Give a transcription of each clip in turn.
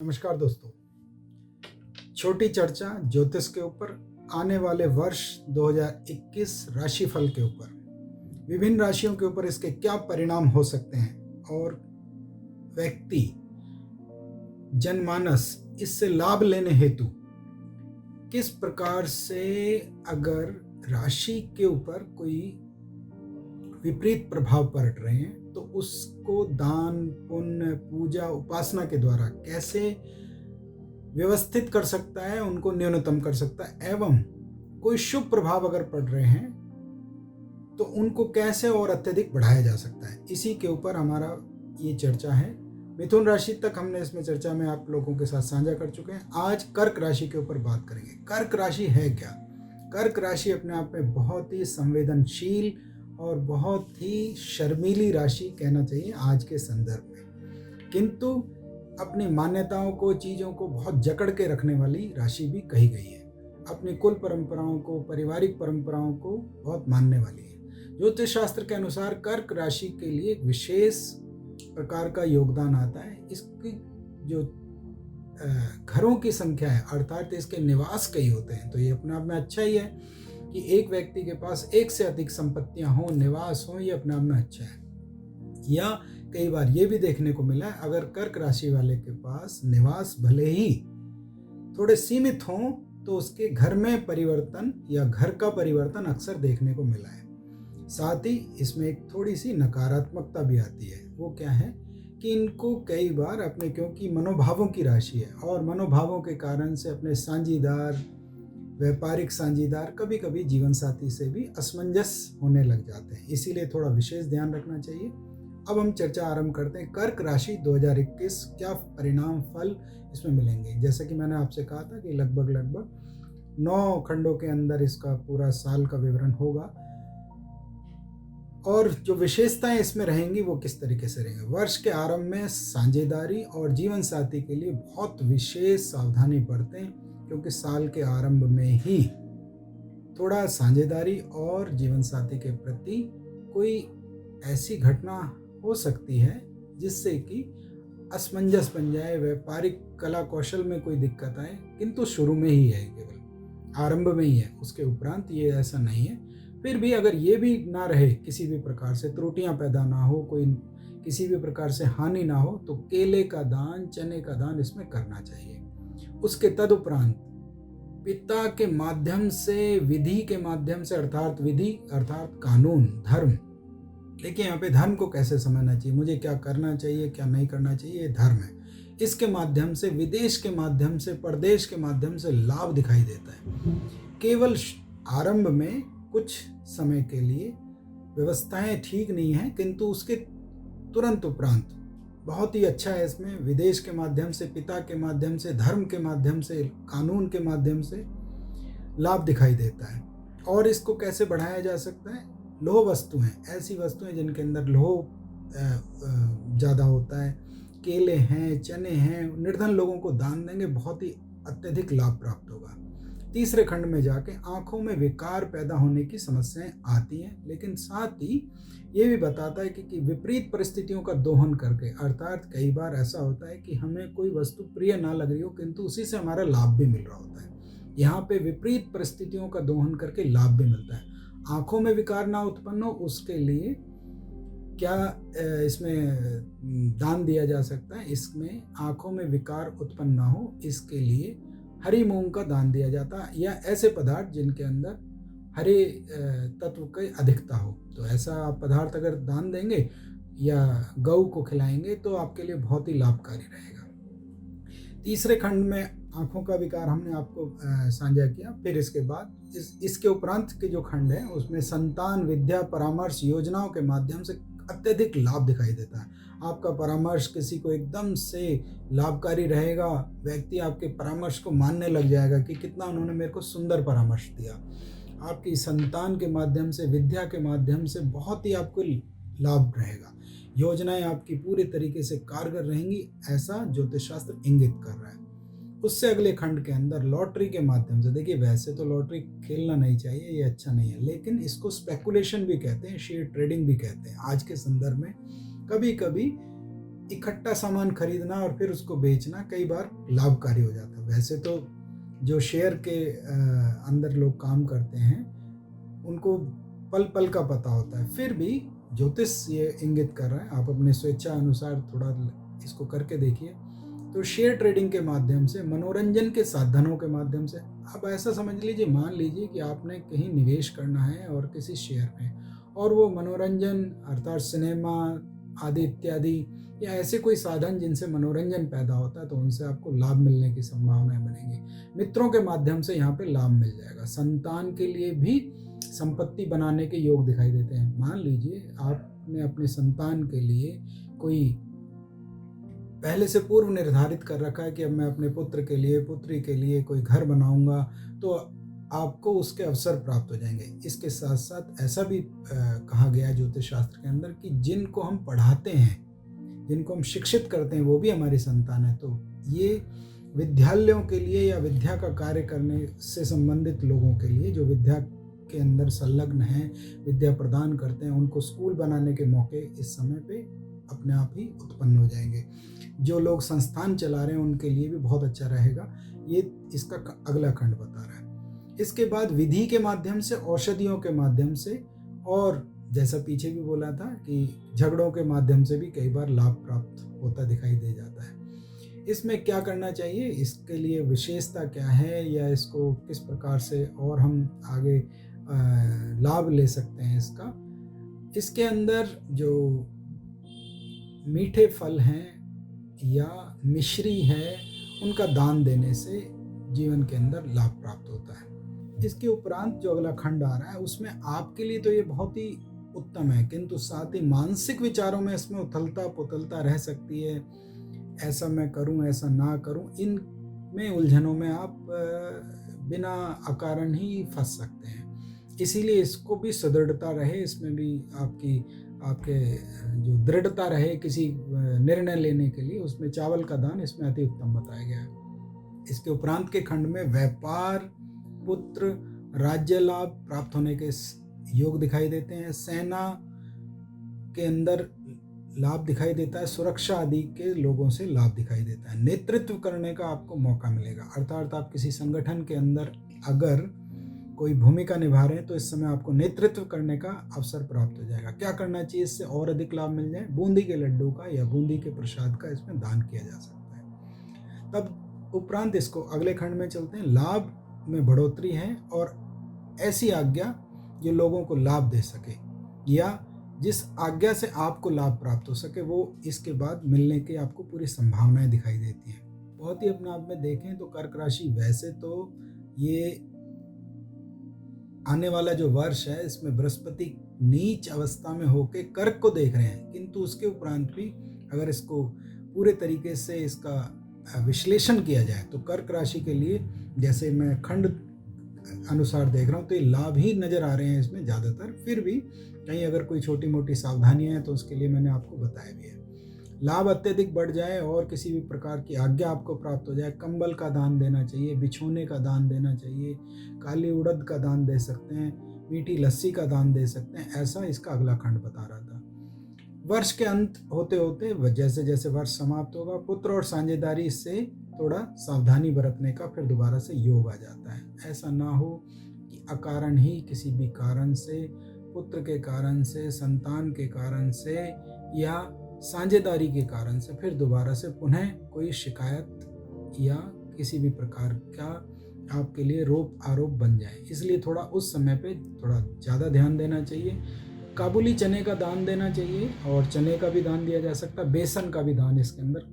नमस्कार दोस्तों। छोटी चर्चा ज्योतिष के ऊपर, आने वाले वर्ष 2021 राशिफल के ऊपर, विभिन्न राशियों के ऊपर इसके क्या परिणाम हो सकते हैं और व्यक्ति जनमानस इससे लाभ लेने हेतु किस प्रकार से, अगर राशि के ऊपर कोई विपरीत प्रभाव पड़ रहे हैं तो उसको दान, पुण्य, पूजा, उपासना के द्वारा कैसे व्यवस्थित कर सकता है, उनको न्यूनतम कर सकता है, एवं कोई शुभ प्रभाव अगर पड़ रहे हैं तो उनको कैसे और अत्यधिक बढ़ाया जा सकता है। इसी के ऊपर हमारा ये चर्चा है। मिथुन राशि तक हमने इसमें चर्चा में आप लोगों के साथ साझा कर चुके हैं। आज कर्क राशि के ऊपर बात करेंगे। कर्क राशि है क्या? कर्क राशि अपने आप में बहुत ही संवेदनशील और बहुत ही शर्मीली राशि कहना चाहिए आज के संदर्भ में, किंतु अपनी मान्यताओं को, चीज़ों को बहुत जकड़ के रखने वाली राशि भी कही गई है। अपनी कुल परंपराओं को, पारिवारिक परंपराओं को बहुत मानने वाली है। ज्योतिष शास्त्र के अनुसार कर्क राशि के लिए एक विशेष प्रकार का योगदान आता है। इसकी जो घरों की संख्या है, अर्थात इसके निवास कई होते हैं, तो ये अपने आप में अच्छा ही है कि एक व्यक्ति के पास एक से अधिक संपत्तियां हों, निवास हों, ये अपने आप में अच्छा है। या कई बार ये भी देखने को मिला है, अगर कर्क राशि वाले के पास निवास भले ही थोड़े सीमित हों तो उसके घर में परिवर्तन या घर का परिवर्तन अक्सर देखने को मिला है। साथ ही इसमें एक थोड़ी सी नकारात्मकता भी आती है। वो क्या है कि इनको कई बार अपने, क्योंकि मनोभावों की राशि है और मनोभावों के कारण से अपने साझीदार, व्यापारिक साझीदार, कभी कभी जीवन साथी से भी असमंजस होने लग जाते हैं। इसीलिए थोड़ा विशेष ध्यान रखना चाहिए। अब हम चर्चा आरंभ करते हैं। कर्क राशि 2021 क्या परिणाम, फल इसमें मिलेंगे। जैसे कि मैंने आपसे कहा था कि लगभग 9 खंडों के अंदर इसका पूरा साल का विवरण होगा और जो विशेषताएं इसमें रहेंगी वो किस तरीके से रहेंगे। वर्ष के आरंभ में साझेदारी और जीवन साथी के लिए बहुत विशेष सावधानी बरतें, क्योंकि साल के आरंभ में ही थोड़ा साझेदारी और जीवन साथी के प्रति कोई ऐसी घटना हो सकती है जिससे कि असमंजस बन जाए, व्यापारिक कला कौशल में कोई दिक्कत आए, किंतु शुरू में ही है, केवल आरंभ में ही है, उसके उपरांत ये ऐसा नहीं है। फिर भी अगर ये भी ना रहे, किसी भी प्रकार से त्रुटियां पैदा ना हो, कोई किसी भी प्रकार से हानि ना हो, तो केले का दान, चने का दान इसमें करना चाहिए। उसके तदुपरांत पिता के माध्यम से, विधि के माध्यम से, अर्थात विधि अर्थात कानून, धर्म। देखिए यहाँ पे धर्म को कैसे समझना चाहिए, मुझे क्या करना चाहिए, क्या नहीं करना चाहिए, ये धर्म है। इसके माध्यम से, विदेश के माध्यम से, परदेश के माध्यम से लाभ दिखाई देता है। केवल आरंभ में कुछ समय के लिए व्यवस्थाएं ठीक नहीं हैं, किंतु उसके तुरंत उपरांत बहुत ही अच्छा है। इसमें विदेश के माध्यम से, पिता के माध्यम से, धर्म के माध्यम से, कानून के माध्यम से लाभ दिखाई देता है। और इसको कैसे बढ़ाया जा सकता है? लोह वस्तुएं, ऐसी वस्तुएं जिनके अंदर लोह ज़्यादा होता है, केले हैं, चने हैं, निर्धन लोगों को दान देंगे, बहुत ही अत्यधिक लाभ प्राप्त होगा। तीसरे खंड में जाके आंखों में विकार पैदा होने की समस्याएं आती हैं, लेकिन साथ ही ये भी बताता है कि विपरीत परिस्थितियों का दोहन करके, अर्थात कई बार ऐसा होता है कि हमें कोई वस्तु प्रिय ना लग रही हो, किंतु उसी से हमारा लाभ भी मिल रहा होता है। यहाँ पे विपरीत परिस्थितियों का दोहन करके लाभ भी मिलता है। आंखों में विकार ना उत्पन्न हो, उसके लिए क्या इसमें दान दिया जा सकता है? इसमें आंखों में विकार उत्पन्न ना हो, इसके लिए हरी मूंग का दान दिया जाता है, या ऐसे पदार्थ जिनके अंदर हरे तत्व की अधिकता हो। तो ऐसा पदार्थ अगर दान देंगे या गऊ को खिलाएंगे तो आपके लिए बहुत ही लाभकारी रहेगा। तीसरे खंड में आंखों का विकार हमने आपको साझा किया। फिर इसके बाद इसके उपरांत के जो खंड है उसमें संतान, विद्या, परामर्श, योजनाओं के माध्यम से अत्यधिक लाभ दिखाई देता है। आपका परामर्श किसी को एकदम से लाभकारी रहेगा, व्यक्ति आपके परामर्श को मानने लग जाएगा कि कितना उन्होंने मेरे को सुंदर परामर्श दिया। आपकी संतान के माध्यम से, विद्या के माध्यम से बहुत ही आपको लाभ रहेगा। योजनाएं आपकी पूरी तरीके से कारगर रहेंगी, ऐसा ज्योतिष शास्त्र इंगित कर रहा है। उससे अगले खंड के अंदर लॉटरी के माध्यम से, देखिए वैसे तो लॉटरी खेलना नहीं चाहिए, ये अच्छा नहीं है, लेकिन इसको स्पेकुलेशन भी कहते हैं, शेयर ट्रेडिंग भी कहते हैं। आज के संदर्भ में कभी कभी इकट्ठा सामान खरीदना और फिर उसको बेचना कई बार लाभकारी हो जाता है। वैसे तो जो शेयर के अंदर लोग काम करते हैं उनको पल पल का पता होता है, फिर भी ज्योतिष ये इंगित कर रहा है, आप अपने स्वेच्छा अनुसार थोड़ा इसको करके देखिए। तो शेयर ट्रेडिंग के माध्यम से, मनोरंजन के साधनों के माध्यम से, अब ऐसा समझ लीजिए, मान लीजिए कि आपने कहीं निवेश करना है और किसी शेयर में, और वो मनोरंजन अर्थात सिनेमा आदि इत्यादि या ऐसे कोई साधन जिनसे मनोरंजन पैदा होता है, तो उनसे आपको लाभ मिलने की संभावनाएं बनेंगी। मित्रों के माध्यम से यहाँ पे लाभ मिल जाएगा। संतान के लिए भी संपत्ति बनाने के योग दिखाई देते हैं। मान लीजिए आपने अपने संतान के लिए कोई पहले से पूर्व निर्धारित कर रखा है कि अब मैं अपने पुत्र के लिए, पुत्री के लिए कोई घर बनाऊंगा, तो आपको उसके अवसर प्राप्त हो जाएंगे। इसके साथ साथ ऐसा भी कहा गया है ज्योतिष शास्त्र के अंदर कि जिनको हम पढ़ाते हैं, जिनको हम शिक्षित करते हैं, वो भी हमारी संतान है। तो ये विद्यालयों के लिए या विद्या का कार्य करने से संबंधित लोगों के लिए, जो विद्या के अंदर संलग्न हैं, विद्या प्रदान करते हैं, उनको स्कूल बनाने के मौके इस समय पे अपने आप ही उत्पन्न हो जाएंगे। जो लोग संस्थान चला रहे हैं उनके लिए भी बहुत अच्छा रहेगा। ये इसका अगला खंड बता रहा है। इसके बाद विधि के माध्यम से, औषधियों के माध्यम से, और जैसा पीछे भी बोला था कि झगड़ों के माध्यम से भी कई बार लाभ प्राप्त होता दिखाई दे जाता है। इसमें क्या करना चाहिए, इसके लिए विशेषता क्या है, या इसको किस प्रकार से और हम आगे लाभ ले सकते हैं इसका। इसके अंदर जो मीठे फल हैं या मिश्री है, उनका दान देने से जीवन के अंदर लाभ प्राप्त होता है। इसके उपरांत जो अगला खंड आ रहा है उसमें आपके लिए तो ये बहुत ही उत्तम है, किंतु साथ ही मानसिक विचारों में इसमें उथलता पुथलता रह सकती है। ऐसा मैं करूं, ऐसा ना करूं, इन में उलझनों में आप बिना अकारण ही फंस सकते हैं। इसीलिए इसको भी सुदृढ़ता रहे, इसमें भी आपके जो दृढ़ता रहे किसी निर्णय लेने के लिए, उसमें चावल का दान इसमें अति उत्तम बताया गया है। इसके उपरांत के खंड में व्यापार, पुत्र, राज्य लाभ प्राप्त होने के योग दिखाई देते हैं। सेना के अंदर लाभ दिखाई देता है, सुरक्षा आदि के लोगों से लाभ दिखाई देता है। नेतृत्व करने का आपको मौका मिलेगा, अर्थात आप किसी संगठन के अंदर अगर कोई भूमिका निभा रहे हैं तो इस समय आपको नेतृत्व करने का अवसर प्राप्त हो जाएगा। क्या करना चाहिए इससे और अधिक लाभ मिल जाए, बूंदी के लड्डू का या बूंदी के प्रसाद का इसमें दान किया जा सकता है। तब उपरांत इसको अगले खंड में चलते हैं। लाभ में बढ़ोतरी है और ऐसी आज्ञा जो लोगों को लाभ दे सके, या जिस आज्ञा से आपको लाभ प्राप्त हो सके, वो इसके बाद मिलने की आपको पूरी संभावनाएं दिखाई देती हैं। बहुत ही अपने आप में देखें तो कर्क राशि, वैसे तो ये आने वाला जो वर्ष है इसमें बृहस्पति नीच अवस्था में होके कर्क को देख रहे हैं, किंतु उसके उपरांत भी अगर इसको पूरे तरीके से इसका विश्लेषण किया जाए तो कर्क राशि के लिए, जैसे मैं खंड अनुसार देख रहा हूँ, तो ये लाभ ही नज़र आ रहे हैं इसमें ज़्यादातर। फिर भी कहीं अगर कोई छोटी मोटी सावधानियाँ हैं तो उसके लिए मैंने आपको बताया भी है। लाभ अत्यधिक बढ़ जाए और किसी भी प्रकार की आज्ञा आपको प्राप्त हो जाए, कंबल का दान देना चाहिए, बिछोने का दान देना चाहिए, काली उड़द का दान दे सकते हैं, मीठी लस्सी का दान दे सकते हैं, ऐसा इसका अगला खंड बता रहा था। वर्ष के अंत होते होते जैसे जैसे वर्ष समाप्त होगा, पुत्र और साझेदारी से थोड़ा सावधानी बरतने का फिर दोबारा से योग आ जाता है। ऐसा ना हो कि अकारण ही किसी भी कारण से, पुत्र के कारण से, संतान के कारण से या साझेदारी के कारण से फिर दोबारा से पुनः कोई शिकायत या किसी भी प्रकार का आपके लिए रोप आरोप बन जाए। इसलिए थोड़ा उस समय पे थोड़ा ज़्यादा ध्यान देना चाहिए। काबुली चने का दान देना चाहिए, और चने का भी दान दिया जा सकता है, बेसन का भी दान इसके अंदर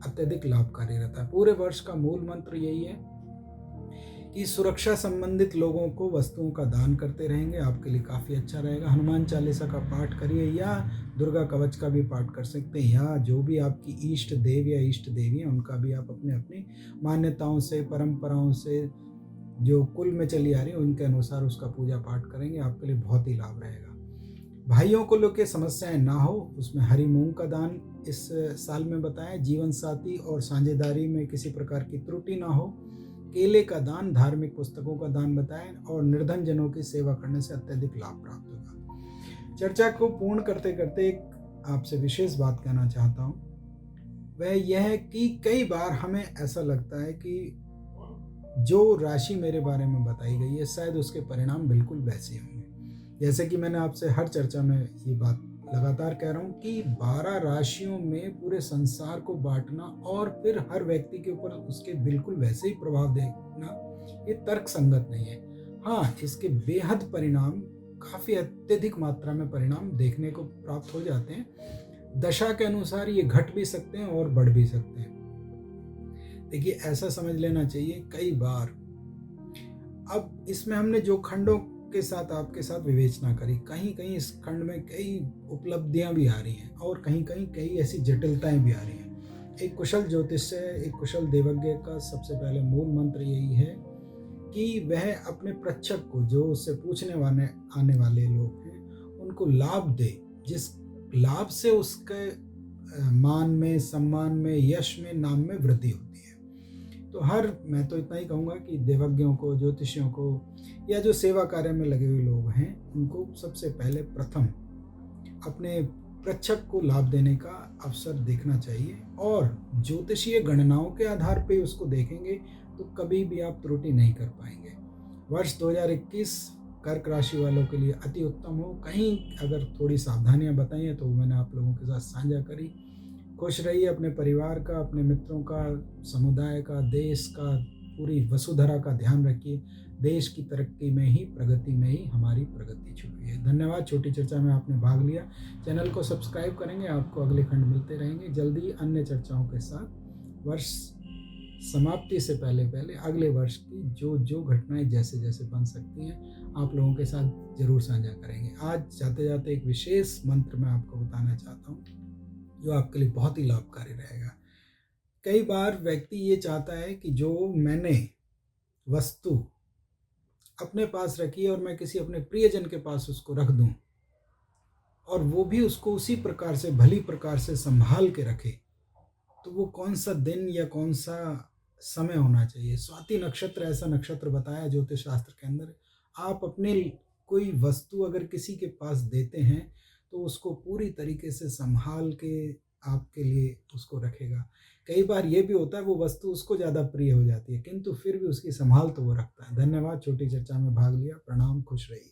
अत्यधिक लाभकारी रहता है। पूरे वर्ष का मूल मंत्र यही है कि सुरक्षा संबंधित लोगों को वस्तुओं का दान करते रहेंगे, आपके लिए काफ़ी अच्छा रहेगा। हनुमान चालीसा का पाठ करिए, या दुर्गा कवच का भी पाठ कर सकते हैं, या जो भी आपकी इष्ट देव या इष्ट देवी हैं उनका भी आप अपने अपनी मान्यताओं से, परंपराओं से जो कुल में चली आ रही है उनके अनुसार उसका पूजा पाठ करेंगे, आपके लिए बहुत ही लाभ रहेगा। भाइयों को लेकर समस्याएं ना हो, उसमें हरी मूंग का दान इस साल में बताया। जीवन साथी और साझेदारी में किसी प्रकार की त्रुटि ना हो, केले का दान, धार्मिक पुस्तकों का दान बताएं, और निर्धन जनों की सेवा करने से अत्यधिक लाभ प्राप्त होगा। चर्चा को पूर्ण करते करते एक आपसे विशेष बात कहना चाहता हूँ वह यह है कि कई बार हमें ऐसा लगता है कि जो राशि मेरे बारे में बताई गई है शायद उसके परिणाम बिल्कुल वैसे होंगे। जैसे कि मैंने आपसे हर चर्चा में ये बात लगातार कह रहा हूँ कि 12 राशियों में पूरे संसार को बाँटना और फिर हर व्यक्ति के ऊपर उसके बिल्कुल वैसे ही प्रभाव देखना, ये तर्कसंगत नहीं है। हाँ, इसके बेहद परिणाम, काफ़ी अत्यधिक मात्रा में परिणाम देखने को प्राप्त हो जाते हैं। दशा के अनुसार ये घट भी सकते हैं और बढ़ भी सकते हैं। देखिए, ऐसा समझ लेना चाहिए कई बार, अब इसमें हमने जो खंडों के साथ आपके साथ विवेचना करी, कहीं-कहीं इस खंड में कई उपलब्धियाँ भी आ रही हैं और कहीं-कहीं कई ऐसी जटिलताएँ भी आ रही हैं। एक कुशल ज्योतिष्य, एक कुशल देवज्ञ का सबसे पहले मूल मंत्र यही है कि वह अपने पृच्छक को, जो उससे पूछने वाले आने वाले लोग हैं, उनको लाभ दे, जिस लाभ से उसके मान में, सम्मान में, यश में, नाम में वृद्धि होती है। तो मैं तो इतना ही कहूँगा कि देवज्ञों को, ज्योतिषियों को या जो सेवा कार्य में लगे हुए लोग हैं, उनको सबसे पहले प्रथम अपने पृच्छक को लाभ देने का अवसर देखना चाहिए और ज्योतिषीय गणनाओं के आधार पे उसको देखेंगे तो कभी भी आप त्रुटि नहीं कर पाएंगे। वर्ष 2021 कर्क राशि वालों के लिए अति उत्तम हो। कहीं अगर थोड़ी सावधानियां बताई हैं तो मैंने आप लोगों के साथ साझा करी। खुश रहिए, अपने परिवार का, अपने मित्रों का, समुदाय का, देश का, पूरी वसुधरा का ध्यान रखिए। देश की तरक्की में ही, प्रगति में ही हमारी प्रगति छुपी है। धन्यवाद, छोटी चर्चा में आपने भाग लिया। चैनल को सब्सक्राइब करेंगे, आपको अगले खंड मिलते रहेंगे जल्दी अन्य चर्चाओं के साथ। वर्ष समाप्ति से पहले पहले अगले वर्ष की जो जो घटनाएं जैसे जैसे बन सकती हैं आप लोगों के साथ जरूर साझा करेंगे। आज जाते जाते एक विशेष मंत्र मैं आपको बताना चाहता हूँ जो आपके लिए बहुत ही लाभकारी रहेगा। कई बार व्यक्ति ये चाहता है कि जो मैंने वस्तु अपने पास रखी है और मैं किसी अपने प्रियजन के पास उसको रख दूं और वो भी उसको उसी प्रकार से, भली प्रकार से संभाल के रखे, तो वो कौन सा दिन या कौन सा समय होना चाहिए। स्वाति नक्षत्र ऐसा नक्षत्र बताया ज्योतिष शास्त्र के अंदर। आप अपने कोई वस्तु अगर किसी के पास देते हैं तो उसको पूरी तरीके से संभाल के आपके लिए उसको रखेगा। कई बार ये भी होता है वो वस्तु उसको ज़्यादा प्रिय हो जाती है किंतु फिर भी उसकी संभाल तो वो रखता है। धन्यवाद, छोटी चर्चा में भाग लिया। प्रणाम, खुश रहिए।